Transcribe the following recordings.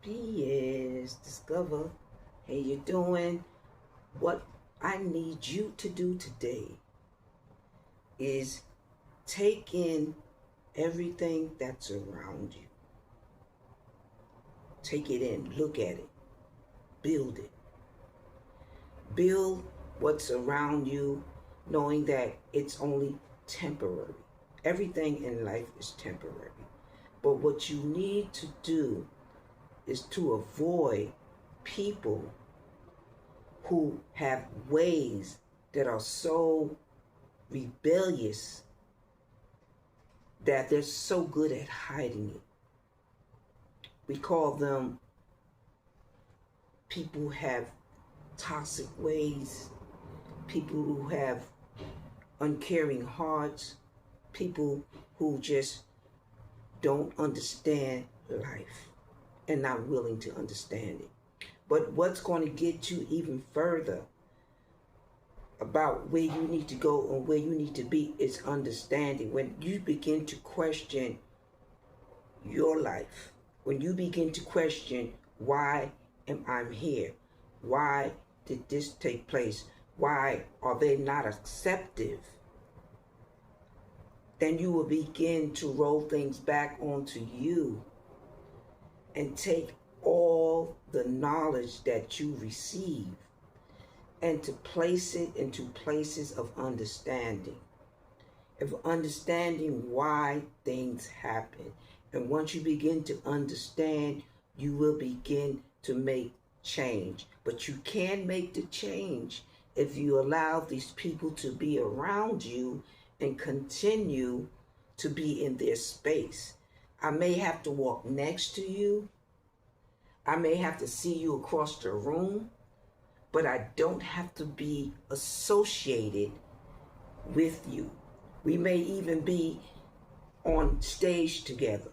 BSdiscover. How you doing? What I need you to do today is take in everything that's around you. Take it in, look at it, build it. Build what's around you, knowing that it's only temporary. Everything in life is temporary. But what you need to do is to avoid people who have ways that are so rebellious that they're so good at hiding it. We call them people who have toxic ways, people who have uncaring hearts, people who just don't understand life and not willing to understand it. But what's going to get you even further about where you need to go and where you need to be is understanding. When you begin to question your life, when you begin to question, why am I here? Why did this take place? Why are they not acceptive? Then you will begin to roll things back onto you and take all the knowledge that you receive and to place it into places of understanding why things happen. And once you begin to understand, you will begin to make change. But you can make the change if you allow these people to be around you and continue to be in their space. I may have to walk next to you. I may have to see you across the room, but I don't have to be associated with you. We may even be on stage together.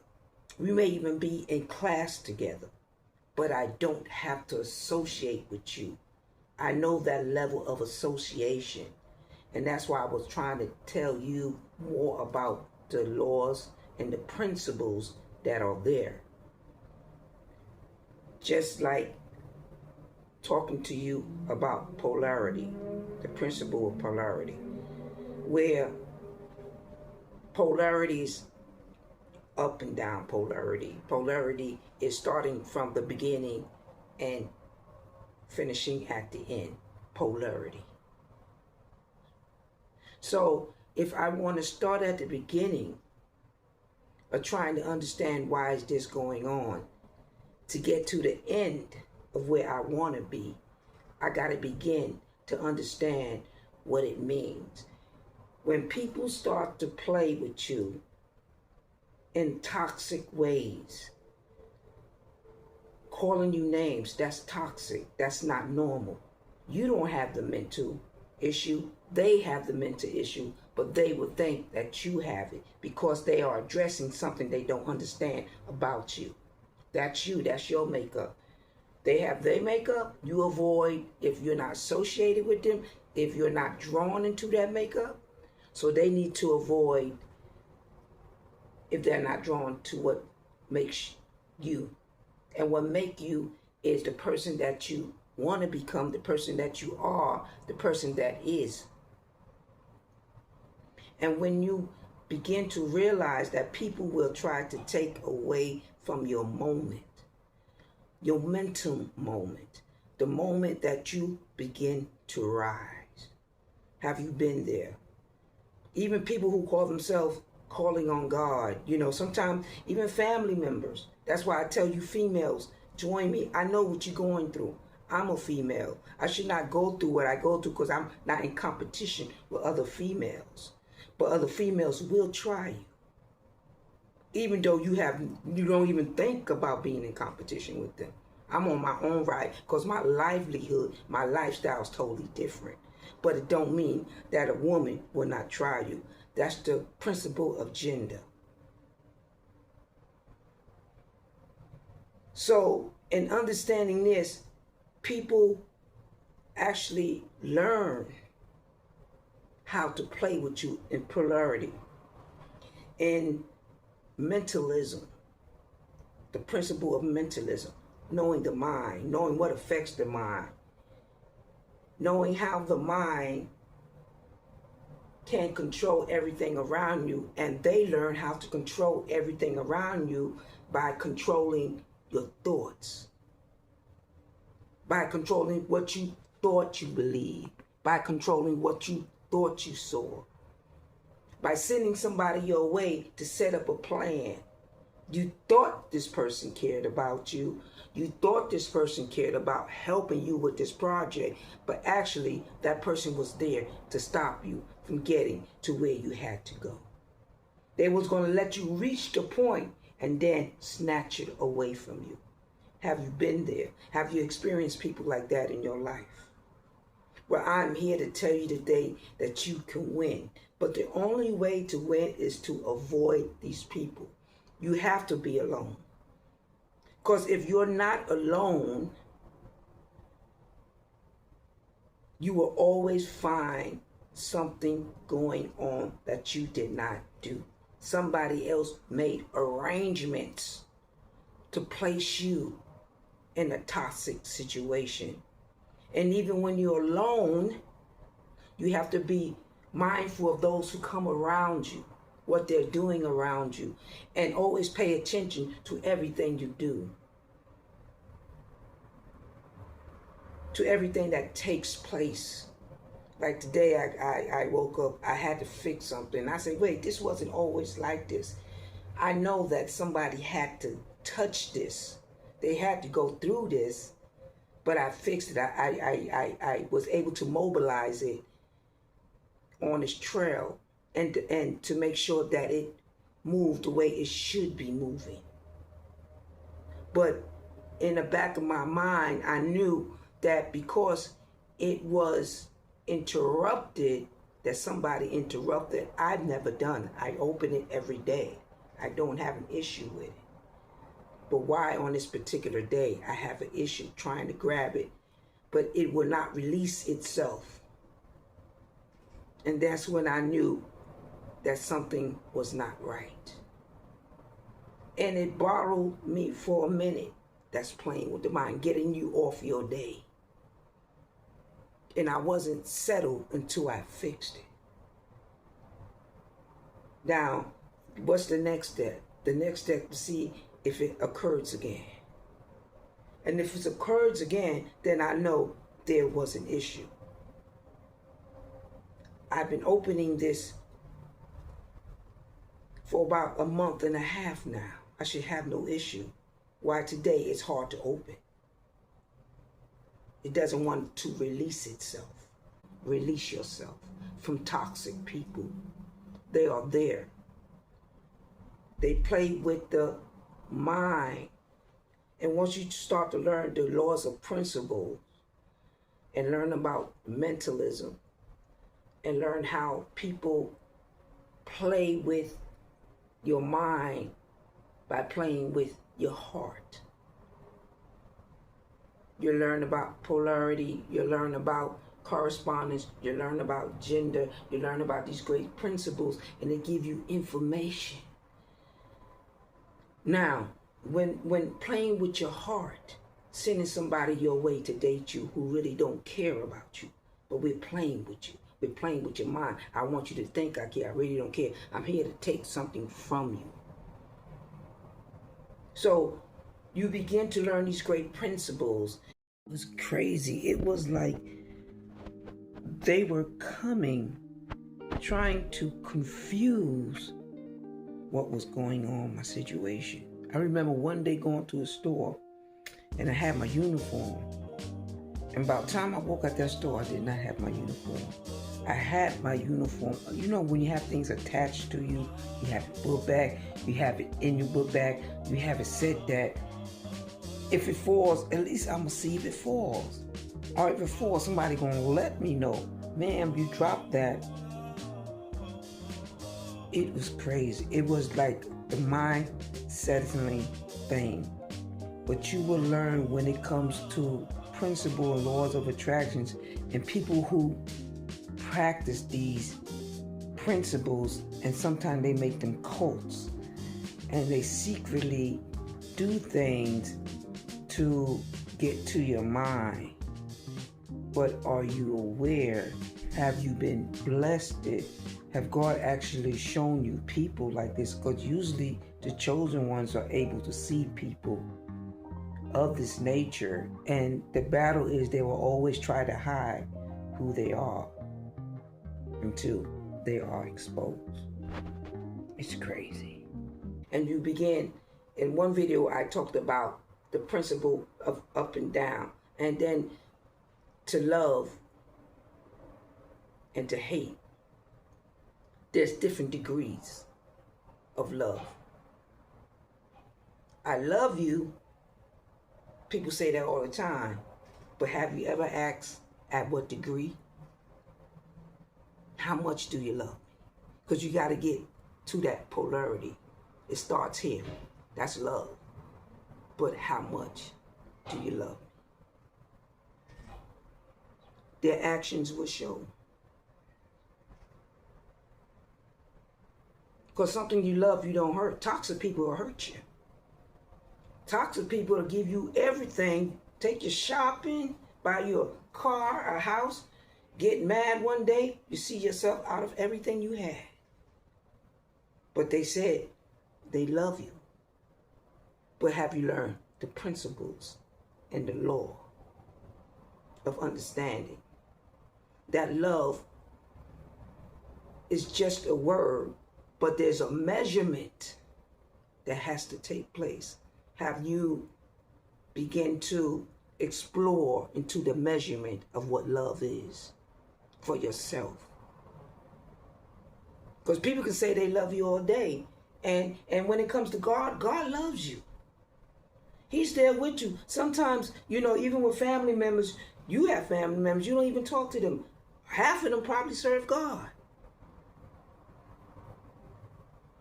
We may even be in class together, but I don't have to associate with you. I know that level of association. And that's why I was trying to tell you more about the laws and the principles that are there. Just like talking to you about polarity, the principle of polarity, where polarity is up and down polarity. Polarity is starting from the beginning and finishing at the end. Polarity. So if I want to start at the beginning of trying to understand why is this going on, to get to the end of where I want to be, I got to begin to understand what it means. When people start to play with you in toxic ways, calling you names, that's toxic. That's not normal. You don't have the mental issue. They have the mental issue, but they would think that you have it because they are addressing something they don't understand about you. That's you. That's your makeup. They have their makeup. You avoid if you're not associated with them, if you're not drawn into that makeup. So they need to avoid if they're not drawn to what makes you. And what make you is the person that you want to become, the person that you are, the person that is. And when you begin to realize that people will try to take away from your moment, your mental moment, the moment that you begin to rise. Have you been there? Even people who call themselves calling on God, sometimes even family members. That's why I tell you females, join me. I know what you're going through. I'm a female. I should not go through what I go through because I'm not in competition with other females. But other females will try you. Even though you don't even think about being in competition with them. I'm on my own ride because my livelihood, my lifestyle is totally different. But it don't mean that a woman will not try you. That's the principle of gender. So in understanding this, people actually learn how to play with you in polarity, in mentalism, the principle of mentalism. knowing the mind, knowing what affects the mind, knowing how the mind can control everything around you, and they learn how to control everything around you by controlling your thoughts, by controlling what you thought you believed, by controlling what you thought you saw, by sending somebody your way to set up a plan. You thought this person cared about you. You thought this person cared about helping you with this project, but actually that person was there to stop you from getting to where you had to go. They was going to let you reach the point and then snatch it away from you. Have you been there? Have you experienced people like that in your life? Well, I'm here to tell you today that you can win. But the only way to win is to avoid these people. You have to be alone. Because if you're not alone, you will always find something going on that you did not do. Somebody else made arrangements to place you in a toxic situation. And even when you're alone, you have to be mindful of those who come around you, what they're doing around you, and always pay attention to everything you do, to everything that takes place. Like today, I woke up, I had to fix something. I said, wait, this wasn't always like this. I know that somebody had to touch this. They had to go through this, but I fixed it. I was able to mobilize it on this trail and to make sure that it moved the way it should be moving. But in the back of my mind, I knew that because it was interrupted, that somebody interrupted, I've never done it. I open it every day. I don't have an issue with it. But why on this particular day I have an issue trying to grab it, but it will not release itself. And that's when I knew that something was not right. And it borrowed me for a minute. That's playing with the mind, getting you off your day. And I wasn't settled until I fixed it. Now, what's the next step? The next step to see if it occurs again. And if it occurs again, then I know there was an issue. I've been opening this for about a month and a half now. I should have no issue. Why today it's hard to open. It doesn't want to release itself. Release yourself from toxic people. They are there. They play with the mind. And once you start to learn the laws of principles and learn about mentalism and learn how people play with your mind by playing with your heart. You learn about polarity, you learn about correspondence, you learn about gender, you learn about these great principles, and they give you information. Now, when playing with your heart, sending somebody your way to date you who really don't care about you, but we're playing with you. We're playing with your mind. I want you to think I care. I really don't care. I'm here to take something from you. So you begin to learn these great principles. It was crazy. It was like they were coming, trying to confuse what was going on in my situation. I remember one day going to a store and I had my uniform. And by the time I walked out that store, I did not have my uniform. I had my uniform. You know, when you have things attached to you, you have a book bag, you have it in your book bag, you have it set that if it falls, at least I'm gonna see if it falls. Or if it falls, somebody gonna let me know, ma'am, you dropped that. It was crazy. It was like the mind-settling thing. But you will learn when it comes to principle and laws of attractions and people who practice these principles, and sometimes they make them cults and they secretly do things to get to your mind. But are you aware? Have you been blessed? Have God actually shown you people like this? Because usually the chosen ones are able to see people of this nature, and the battle is they will always try to hide who they are until they are exposed. It's crazy. And you begin, in one video I talked about the principle of up and down, and then to love and to hate. There's different degrees of love. I love you. People say that all the time. But have you ever asked at what degree? How much do you love me? Because you got to get to that polarity. It starts here. That's love. But how much do you love me? Their actions will show. Because something you love, you don't hurt. Toxic people will hurt you. Toxic people will give you everything. Take you shopping, buy you a car, a house. Get mad one day, you see yourself out of everything you had. But they said they love you. But have you learned the principles and the law of understanding that love is just a word, but there's a measurement that has to take place? Have you begin to explore into the measurement of what love is for yourself? Because people can say they love you all day, and when it comes to God, God loves you. He's there with you. Sometimes, even with family members, you have family members, you don't even talk to them. Half of them probably serve God.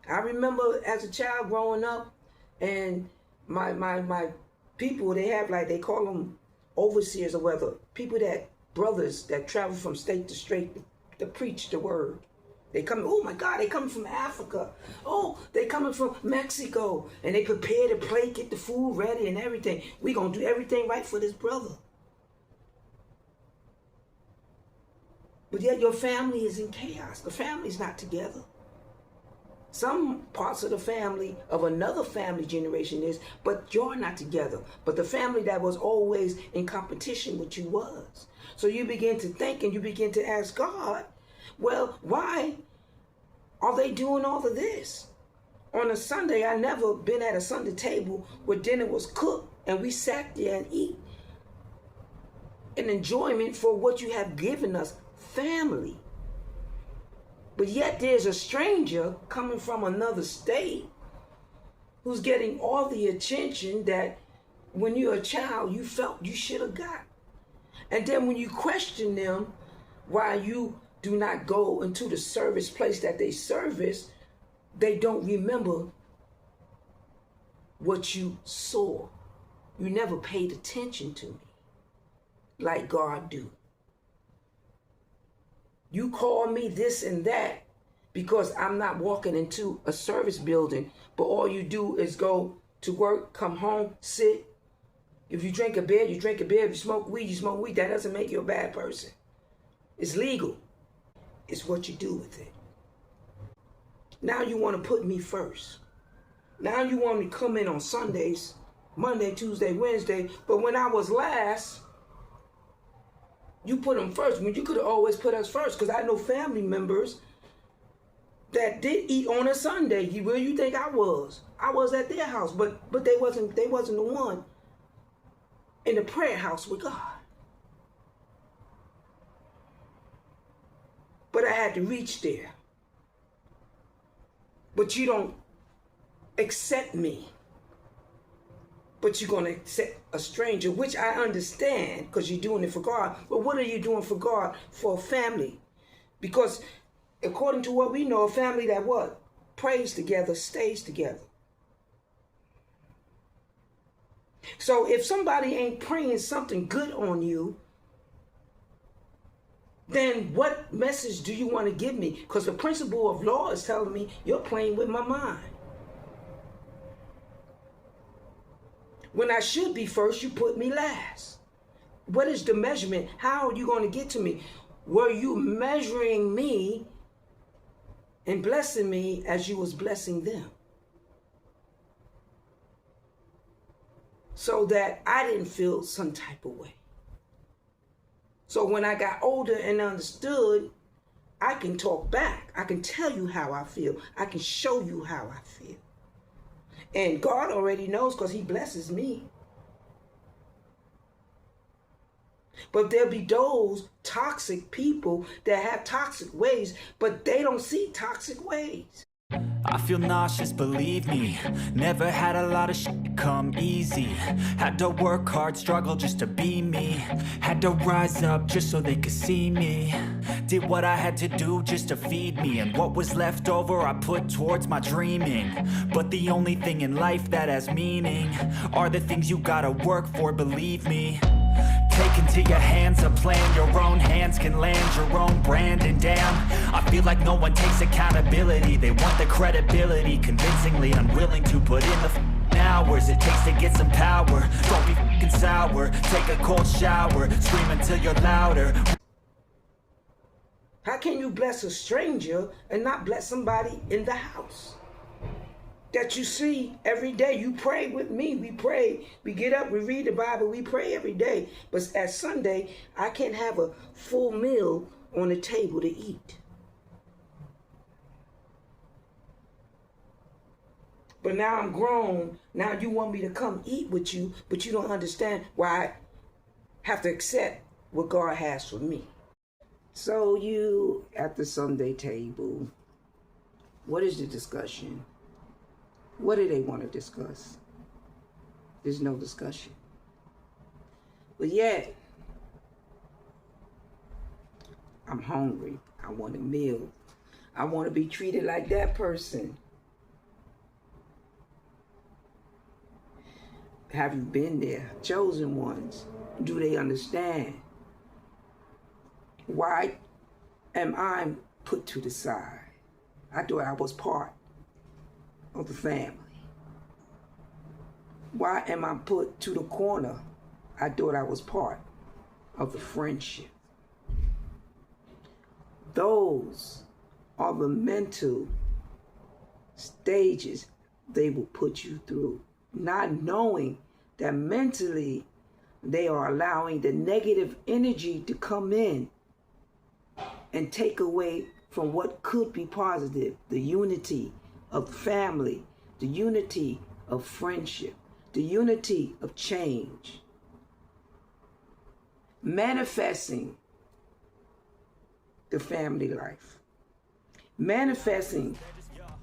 I remember as a child growing up, and my people, they call them overseers or whatever, brothers that travel from state to state to preach the word. They come, oh my God, they coming from Africa. Oh, they coming from Mexico. And they prepare the plate, get the food ready and everything. We gonna do everything right for this brother. But yet your family is in chaos. The family's not together. Some parts of the family of another family generation is, but you're not together. But the family that was always in competition with you was. So you begin to think and you begin to ask God, well, why are they doing all of this? On a Sunday, I never been at a Sunday table where dinner was cooked and we sat there and eat in enjoyment for what you have given us, family. But yet there's a stranger coming from another state who's getting all the attention that when you're a child you felt you should have got. And then when you question them why you do not go into the service place that they service, they don't remember what you saw. You never paid attention to me like God do. You call me this and that because I'm not walking into a service building, but all you do is go to work, come home, sit. If you drink a beer, you drink a beer. If you smoke weed, you smoke weed. That doesn't make you a bad person. It's legal. It's what you do with it. Now you want to put me first. Now you want me to come in on Sundays, Monday, Tuesday, Wednesday, but when I was last, you put them first. When you could have always put us first, because I know family members that did eat on a Sunday. Where you think I was? I was at their house, but they wasn't the one in the prayer house with God. But I had to reach there. But you don't accept me. But you're going to accept a stranger, which I understand because you're doing it for God. But what are you doing for God? For a family. Because according to what we know, a family that what? Prays together, stays together. So if somebody ain't praying something good on you, then what message do you want to give me? Because the principle of law is telling me you're playing with my mind. When I should be first, you put me last. What is the measurement? How are you going to get to me? Were you measuring me and blessing me as you was blessing them? So that I didn't feel some type of way. So when I got older and understood, I can talk back. I can tell you how I feel. I can show you how I feel. And God already knows because he blesses me. But there'll be those toxic people that have toxic ways, but they don't see toxic ways. I feel nauseous, believe me. Never had a lot of shit come easy. Had to work hard, struggle just to be me. Had to rise up just so they could see me. Did what I had to do just to feed me. And what was left over I put towards my dreaming. But the only thing in life that has meaning are the things you gotta work for, believe me. Take into your hands a plan, your own hands can land your own brand. And damn, I feel like no one takes accountability. They want the credibility, convincingly unwilling to put in the hours it takes to get some power. Don't be fucking sour, take a cold shower, scream until you're louder. How can you bless a stranger and not bless somebody in the house that you see every day? You pray with me. We pray. We get up. We read the Bible. We pray every day. But at Sunday, I can't have a full meal on the table to eat. But now I'm grown. Now you want me to come eat with you, but you don't understand why I have to accept what God has for me. So you at the Sunday table, what is the discussion? What do they want to discuss? There's no discussion. But yet, I'm hungry. I want a meal. I want to be treated like that person. Have you been there? Chosen ones. Do they understand? Why am I put to the side? I thought I was part of the family. Why am I put to the corner? I thought I was part of the friendship. Those are the mental stages they will put you through, not knowing that mentally they are allowing the negative energy to come in and take away from what could be positive, the unity of family, the unity of friendship, the unity of change. Manifesting the family life. Manifesting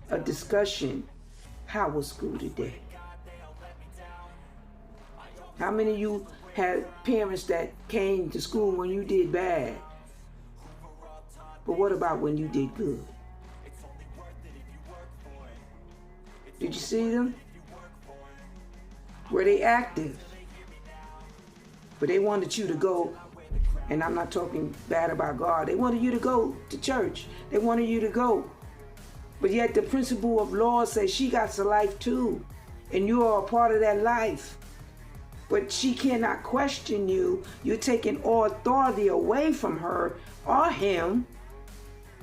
a discussion, how was school today? How many of you had parents that came to school when you did bad? But what about when you did good? Did you see them? Were they active? But they wanted you to go, and I'm not talking bad about God, they wanted you to go to church. They wanted you to go. But yet the principle of law says she got a life too, and you are a part of that life. But she cannot question you. You're taking all authority away from her or him.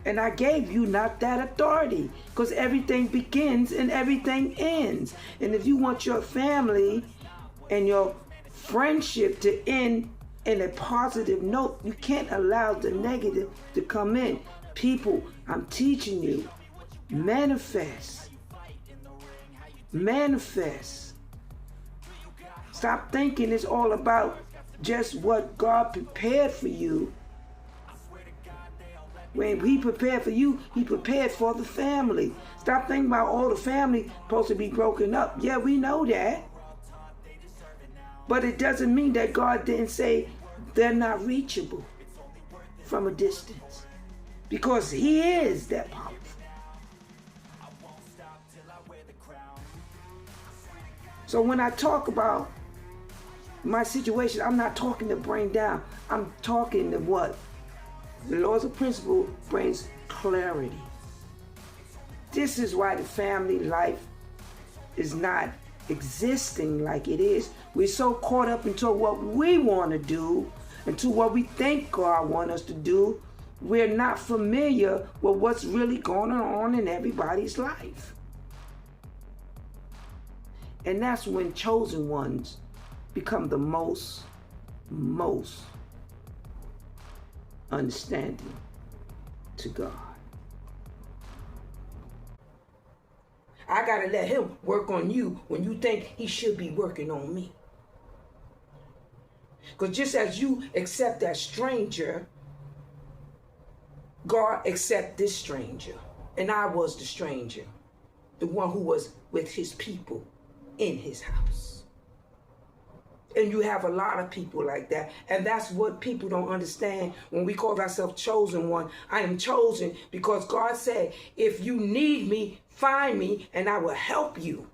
And I gave you not that authority, because everything begins and everything ends. And if you want your family and your friendship to end in a positive note, you can't allow the negative to come in. People, I'm teaching you, manifest. Manifest. Stop thinking it's all about just what God prepared for you. When he prepared for you, he prepared for the family. Stop thinking about all the family supposed to be broken up. Yeah, we know that. But it doesn't mean that God didn't say they're not reachable from a distance. Because he is that powerful. So when I talk about my situation, I'm not talking to bring down. I'm talking to what? The laws of principle brings clarity. This is why the family life is not existing like it is. We're so caught up into what we want to do, into what we think God wants us to do, we're not familiar with what's really going on in everybody's life. And that's when chosen ones become the most understanding to God. I gotta let him work on you when you think he should be working on me. Because just as you accept that stranger, God accept this stranger. And I was the stranger, the one who was with his people in his house. And you have a lot of people like that. And that's what people don't understand when we call ourselves chosen one. I am chosen because God said, if you need me, find me and I will help you.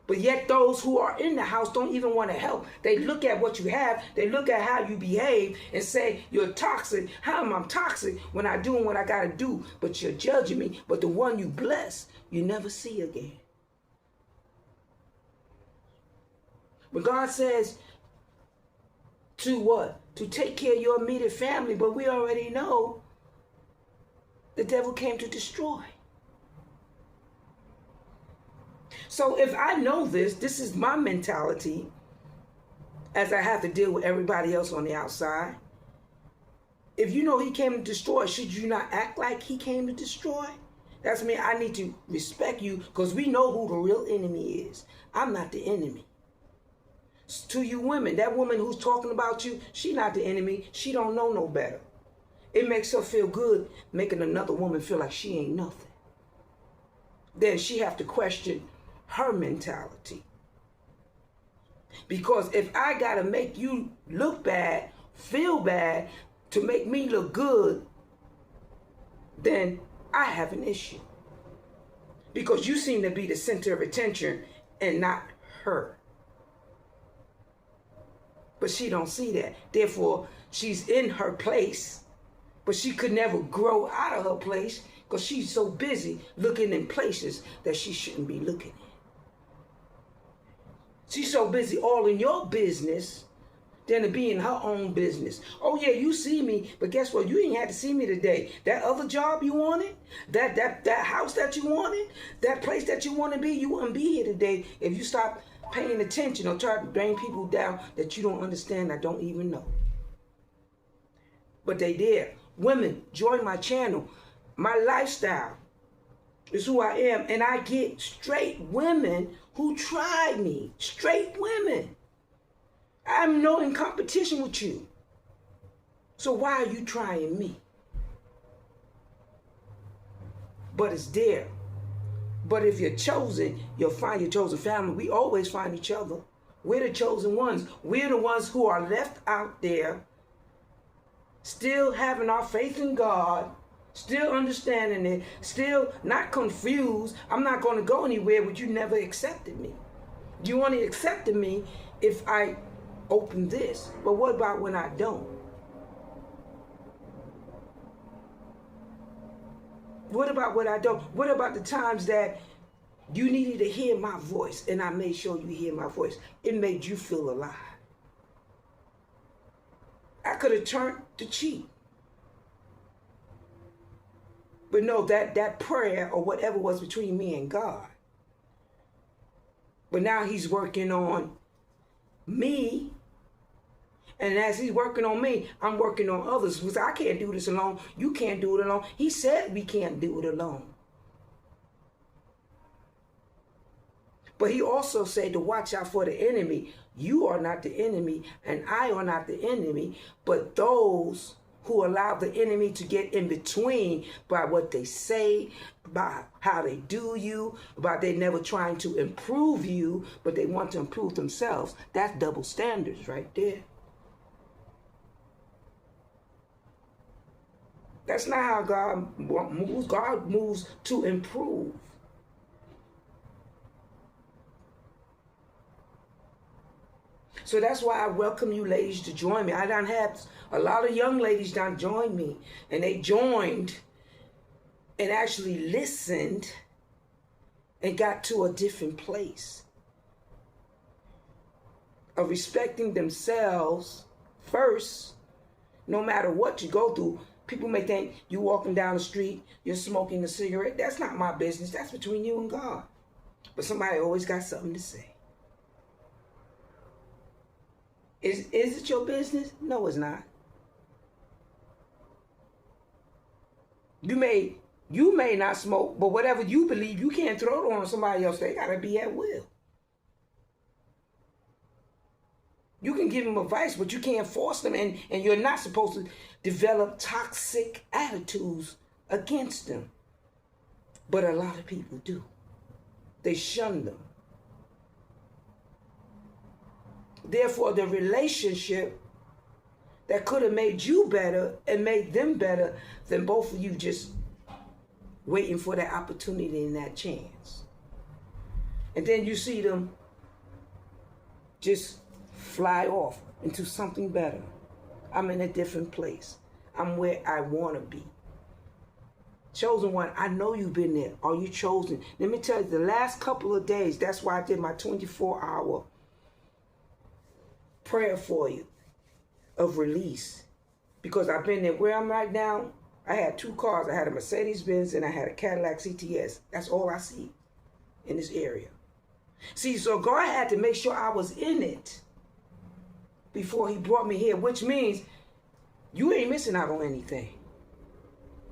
But yet those who are in the house don't even want to help. They look at what you have. They look at how you behave and say, you're toxic. How am I toxic when I'm doing what I got to do? But you're judging me. But the one you bless, you never see again. But God says to what? To take care of your immediate family. But we already know the devil came to destroy. So if I know this is my mentality as I have to deal with everybody else on the outside. If you know he came to destroy, should you not act like he came to destroy? That's me. I need to respect you because we know who the real enemy is. I'm not the enemy. To you women, that woman who's talking about you, she not the enemy. She don't know no better. It makes her feel good making another woman feel like she ain't nothing. Then she have to question her mentality. Because if I gotta make you look bad, feel bad, to make me look good, then I have an issue. Because you seem to be the center of attention and not her. But she don't see that. Therefore, she's in her place, but she could never grow out of her place because she's so busy looking in places that she shouldn't be looking in. She's so busy all in your business than to be in her own business. Oh yeah, you see me, but guess what? You ain't had to see me today. That other job you wanted, that house that you wanted, that place that you want to be, you wouldn't be here today if you stop paying attention or try to bring people down that you don't understand, I don't even know. But they there. Women, join my channel. My lifestyle is who I am, and I get straight women who try me. Straight women. I'm not in competition with you. So why are you trying me? But it's there. But if you're chosen, you'll find your chosen family. We always find each other. We're the chosen ones. We're the ones who are left out there, still having our faith in God, still understanding it, still not confused. I'm not going to go anywhere, but you never accepted me. You only accepted me if I open this. But what about when I don't? What about what I don't? What about the times that you needed to hear my voice and I made sure you hear my voice? It made you feel alive. I could have turned to cheat. But no, that prayer or whatever was between me and God. But now he's working on me. And as he's working on me, I'm working on others. Because I can't do this alone. You can't do it alone. He said we can't do it alone. But he also said to watch out for the enemy. You are not the enemy, and I are not the enemy, but those who allow the enemy to get in between by what they say, by how they do you, about they never trying to improve you, but they want to improve themselves. That's double standards right there. That's not how God moves. God moves to improve. So that's why I welcome you ladies to join me. I done had a lot of young ladies done join me. And they joined and actually listened and got to a different place. of respecting themselves first, no matter what you go through. People may think you walking down the street, you're smoking a cigarette. That's not my business. That's between you and God. But somebody always got something to say. Is it your business? No, it's not. You may not smoke, but whatever you believe, you can't throw it on somebody else. They gotta be at will. You can give them advice, but you can't force them, and you're not supposed to develop toxic attitudes against them. But a lot of people do. They shun them. Therefore, the relationship that could have made you better and made them better than both of you just waiting for that opportunity and that chance. And then you see them just fly off into something better. I'm in a different place. I'm where I want to be. Chosen one, I know you've been there. Are you chosen? Let me tell you, the last couple of days, that's why I did my 24-hour prayer for you of release. Because I've been there. Where I'm right now, I had 2 cars. I had a Mercedes-Benz and I had a Cadillac CTS. That's all I see in this area. See, so God had to make sure I was in it before he brought me here, which means you ain't missing out on anything.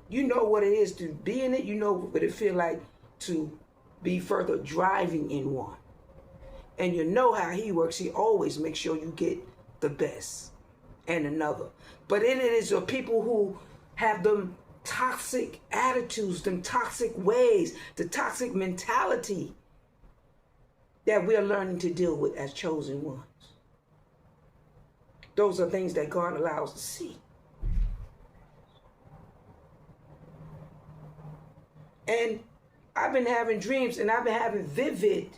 You know what it is to be in it. You know what it feel like to be further driving in one. And you know how he works. He always makes sure you get the best and another. But it is the people who have them toxic attitudes, them toxic ways, the toxic mentality that we're learning to deal with as chosen ones. Those are things that God allows to see. And I've been having dreams, and I've been having vivid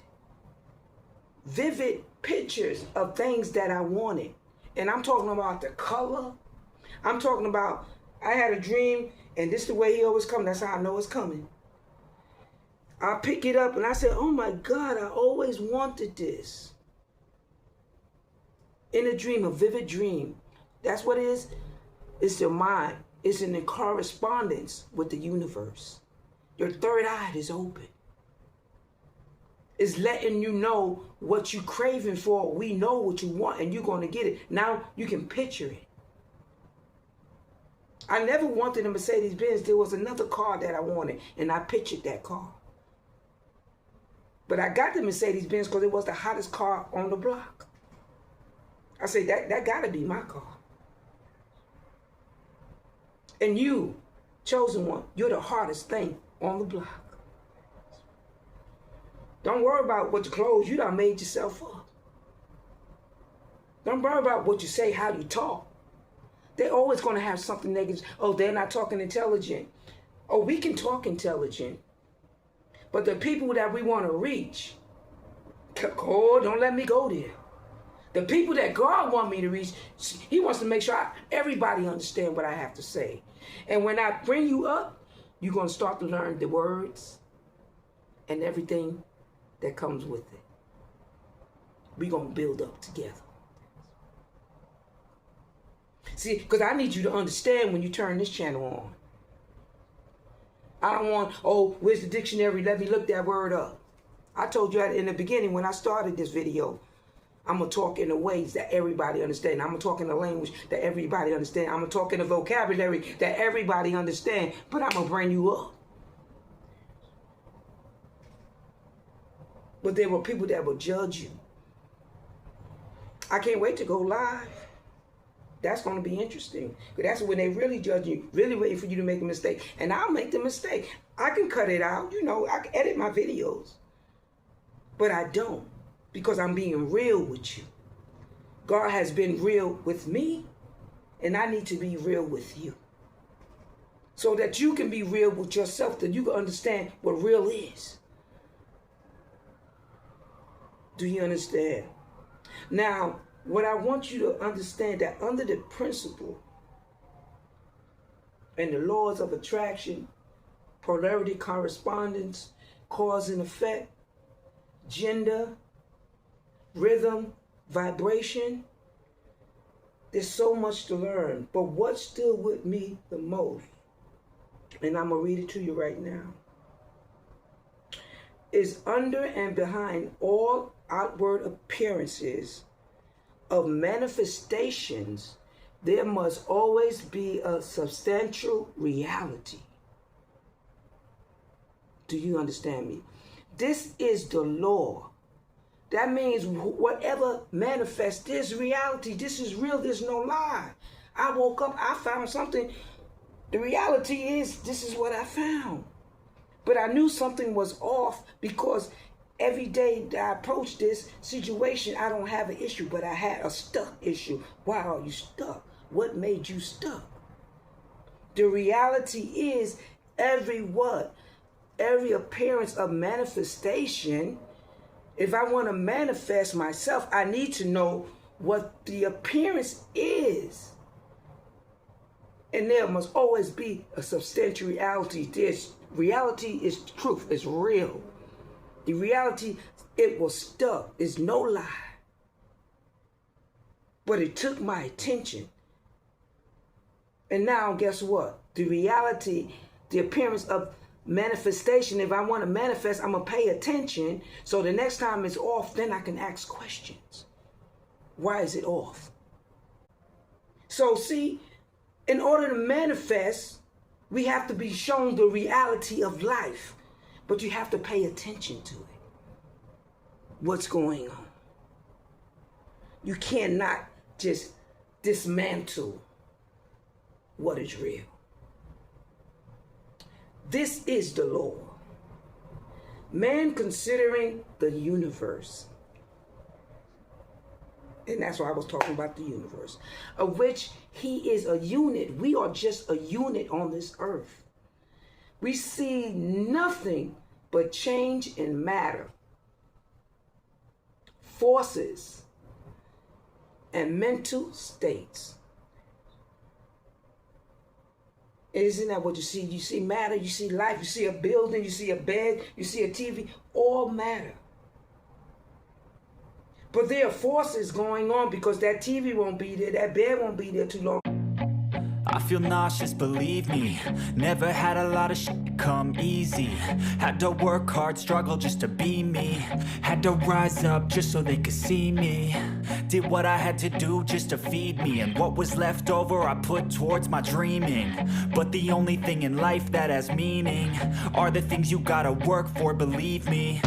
pictures of things that I wanted. And I'm talking about the color. I'm talking about, I had a dream, and this is the way he always comes. That's how I know it's coming. I pick it up, and I said, oh my God, I always wanted this. In a dream, a vivid dream. That's what it is. It's your mind. It's in the correspondence with the universe. Your third eye is open. It's letting you know what you're craving for. We know what you want, and you're going to get it. Now you can picture it. I never wanted a Mercedes-Benz. There was another car that I wanted, and I pictured that car. But I got the Mercedes-Benz because it was the hottest car on the block. I said, that got to be my car. And you, chosen one, you're the hardest thing on the block. Don't worry about what you clothes. You done made yourself up. Don't worry about what you say, how you talk. They're always going to have something negative. Oh, they're not talking intelligent. Oh, we can talk intelligent. But the people that we want to reach, oh, don't let me go there. The people that God wants me to reach, he wants to make sure everybody understands what I have to say. And when I bring you up, you're going to start to learn the words and everything that comes with it. We're going to build up together. See, because I need you to understand when you turn this channel on. I don't want, oh, where's the dictionary? Let me look that word up. I told you in the beginning when I started this video, I'm going to talk in the ways that everybody understands. I'm going to talk in the language that everybody understands. I'm going to talk in the vocabulary that everybody understands. But I'm going to bring you up. But there were people that will judge you. I can't wait to go live. That's going to be interesting. Because that's when they really judge you, really waiting for you to make a mistake. And I'll make the mistake. I can cut it out. You know, I can edit my videos. But I don't. Because I'm being real with you. God has been real with me. And I need to be real with you. So that you can be real with yourself. That you can understand what real is. Do you understand? Now, what I want you to understand that under the principle and the laws of attraction, polarity, correspondence, cause and effect, gender, rhythm, vibration. There's so much to learn. But what's still with me the most, and I'm going to read it to you right now, is under and behind all outward appearances of manifestations, there must always be a substantial reality. Do you understand me? This is the law. That means whatever manifests is reality. This is real. There's no lie. I woke up, I found something. The reality is, this is what I found. But I knew something was off because every day that I approach this situation, I don't have an issue, but I had a stuck issue. Why are you stuck? What made you stuck? The reality is every appearance of manifestation. If I want to manifest myself, I need to know what the appearance is. And there must always be a substantial reality. Reality is truth, it's real. The reality, it was stuck, it's no lie. But it took my attention. And now guess what? The reality, the appearance of manifestation, if I want to manifest, I'm going to pay attention. So the next time it's off, then I can ask questions. Why is it off? So see, in order to manifest, we have to be shown the reality of life. But you have to pay attention to it. What's going on? You cannot just dismantle what is real. This is the law. Man considering the universe. And that's why I was talking about the universe. Of which he is a unit. We are just a unit on this earth. We see nothing but change in matter, forces, and mental states. Isn't that what you see? You see matter, you see life, you see a building, you see a bed, you see a TV, all matter. But there are forces going on because that TV won't be there, that bed won't be there too long. I feel nauseous, believe me. Never had a lot of shit come easy. Had to work hard, struggle just to be me. Had to rise up just so they could see me. Did what I had to do just to feed me. And what was left over I put towards my dreaming. But the only thing in life that has meaning are the things you gotta work for, believe me.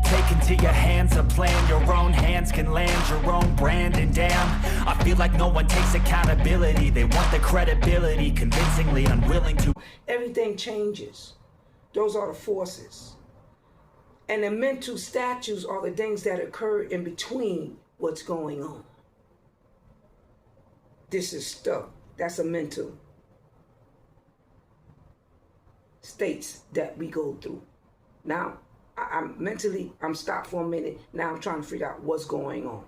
Take into your hands a plan, your own hands can land your own brand. And damn, I feel like no one takes accountability. They want the credibility, convincingly unwilling to. Everything changes. Those are the forces. And the mental statues are the things that occur in between what's going on. This is stuff. That's a mental states that we go through. Now, I'm stopped for a minute. Now I'm trying to figure out what's going on.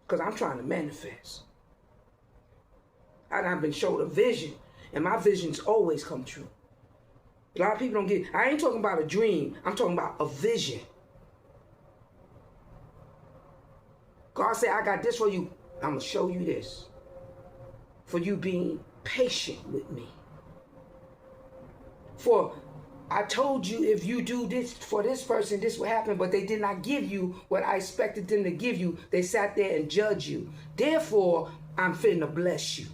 Because I'm trying to manifest. I've been showed a vision. And my visions always come true. A lot of people don't get, I ain't talking about a dream. I'm talking about a vision. God said, I got this for you. I'm going to show you this. For you being patient with me. For I told you if you do this for this person, this will happen, but they did not give you what I expected them to give you. They sat there and judged you. Therefore, I'm finna bless you.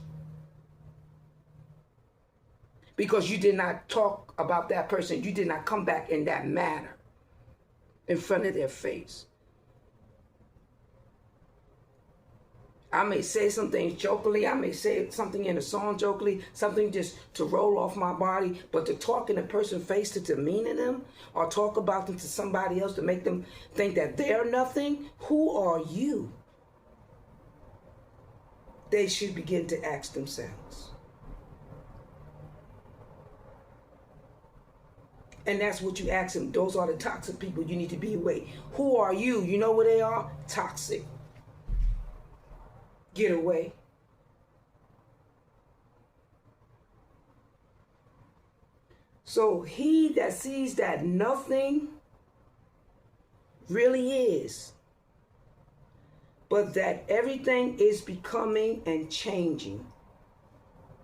Because you did not talk about that person. You did not come back in that manner in front of their face. I may say some things jokingly. I may say something in a song jokingly, something just to roll off my body. But to talk in a person's face to demean them or talk about them to somebody else to make them think that they're nothing, who are you? They should begin to ask themselves. And that's what you ask them. Those are the toxic people you need to be away. Who are you? You know what they are? Toxic. Get away. So he that sees that nothing really is but that everything is becoming and changing.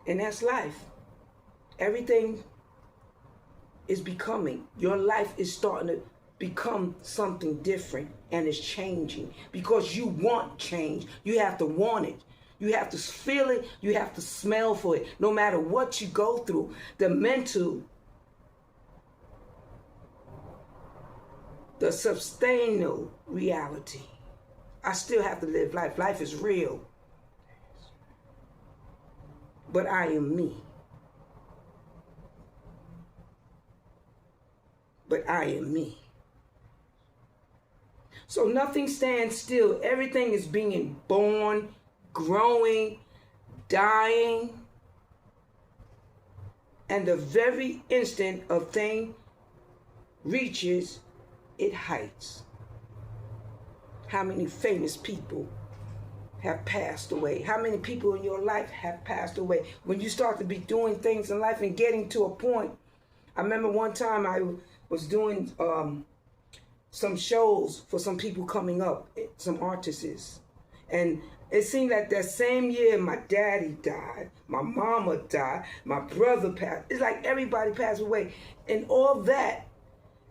And that's life. Everything is becoming. Your life is starting to become something different, and it's changing because you want change. You have to want it. You have to feel it. You have to smell for it. No matter what you go through, the mental, the sustainable reality. I still have to live life. Life is real. But I am me. But I am me. So nothing stands still. Everything is being born, growing, dying. And the very instant a thing reaches its heights. How many famous people have passed away? How many people in your life have passed away? When you start to be doing things in life and getting to a point. I remember one time I was doing some shows for some people coming up, some artists. And it seemed like that same year my daddy died, my mama died, my brother passed. It's like everybody passed away. And all that,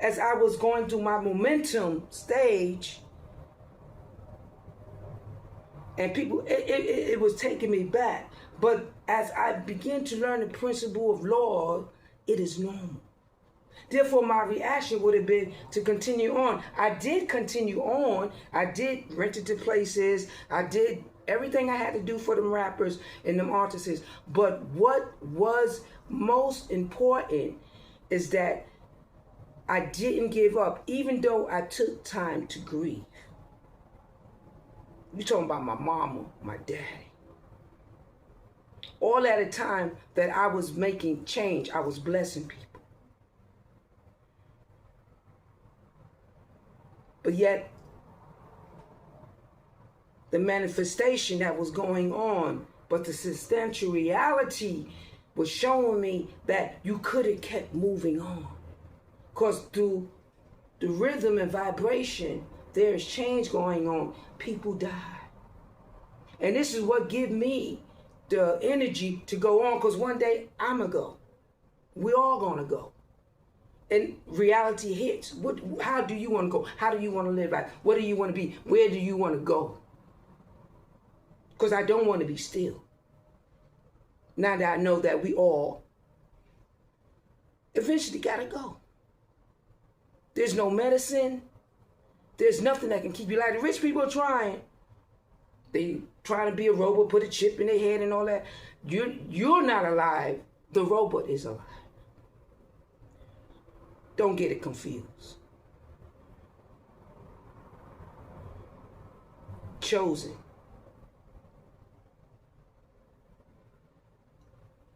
as I was going through my momentum stage, and people, it was taking me back. But as I began to learn the principle of law, it is normal. Therefore, my reaction would have been to continue on. I did continue on. I did rent it to places. I did everything I had to do for them rappers and them artists. But what was most important is that I didn't give up, even though I took time to grieve. You're talking about my mama, my daddy. All at a time that I was making change, I was blessing people. But yet, the manifestation that was going on, but the substantial reality was showing me that you could have kept moving on. Because through the rhythm and vibration, there's change going on. People die. And this is what gives me the energy to go on, because one day I'm going to go. We're all going to go. And reality hits. How do you want to go? How do you want to live life? What do you want to be? Where do you want to go? Because I don't want to be still. Now that I know that we all eventually got to go. There's no medicine. There's nothing that can keep you alive. The rich people are trying. They trying to be a robot, put a chip in their head and all that. You're not alive. The robot is alive. Don't get it confused. Chosen.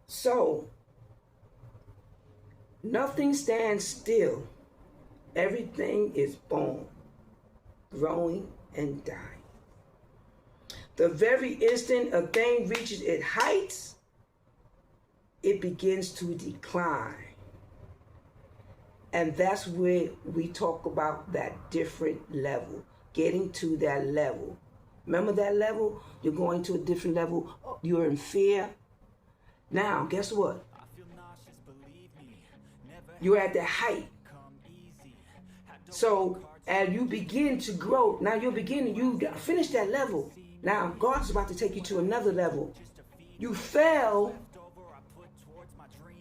So, nothing stands still. Everything is born, growing, and dying. The very instant a thing reaches its heights, it begins to decline. And that's where we talk about that different level, getting to that level. Remember that level? You're going to a different level. You're in fear. Now, guess what? You're at the height. So as you begin to grow, now you're beginning, you finish that level. Now God's about to take you to another level. You fell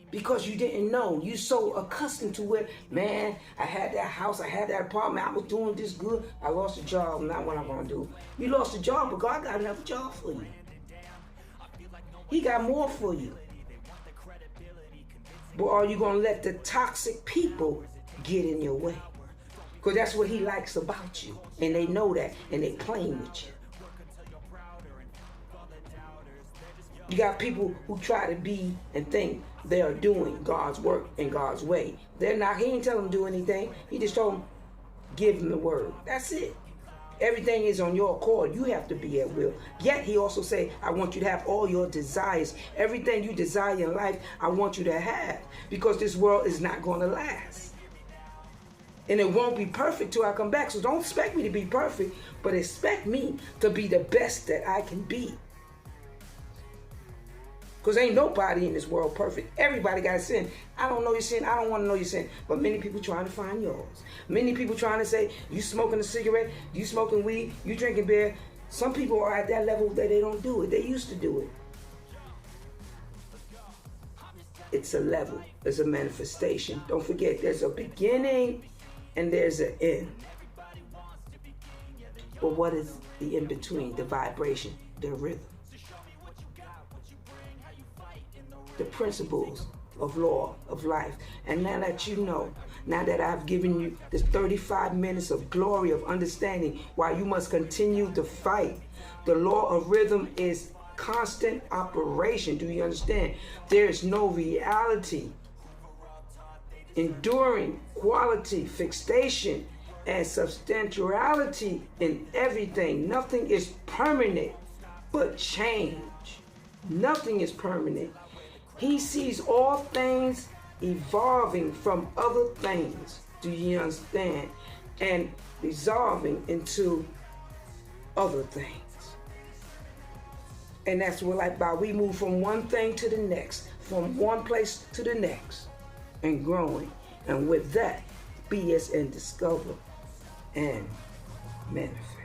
because you didn't know. You're so accustomed to it. Man, I had that house, I had that apartment, I was doing this good. I lost a job, not what I'm going to do. You lost a job, but God got another job for you. He got more for you. But are you going to let the toxic people get in your way? Because that's what he likes about you. And they know that, and they playing with you. You got people who try to be and think they are doing God's work in God's way. They're not. He ain't telling them to do anything. He just told them, give them the word. That's it. Everything is on your accord. You have to be at will. Yet he also say, I want you to have all your desires. Everything you desire in life, I want you to have. Because this world is not going to last. And it won't be perfect till I come back. So don't expect me to be perfect, but expect me to be the best that I can be. Because ain't nobody in this world perfect. Everybody got a sin. I don't know your sin. I don't want to know your sin. But many people trying to find yours. Many people trying to say, you smoking a cigarette, you smoking weed, you drinking beer. Some people are at that level that they don't do it. They used to do it. It's a level. It's a manifestation. Don't forget, there's a beginning and there's an end. But what is the in-between? The vibration, the rhythm. The principles of law of life. And now that you know, now that I've given you this 35 minutes of glory of understanding why you must continue to fight, the law of rhythm is constant operation. Do you understand? There is no reality, enduring quality, fixation, and substantiality in everything. Nothing is permanent but change. Nothing is permanent. He sees all things evolving from other things. Do you understand? And dissolving into other things. And that's what like by we move from one thing to the next, from one place to the next, and growing. And with that, BS and discover and manifest.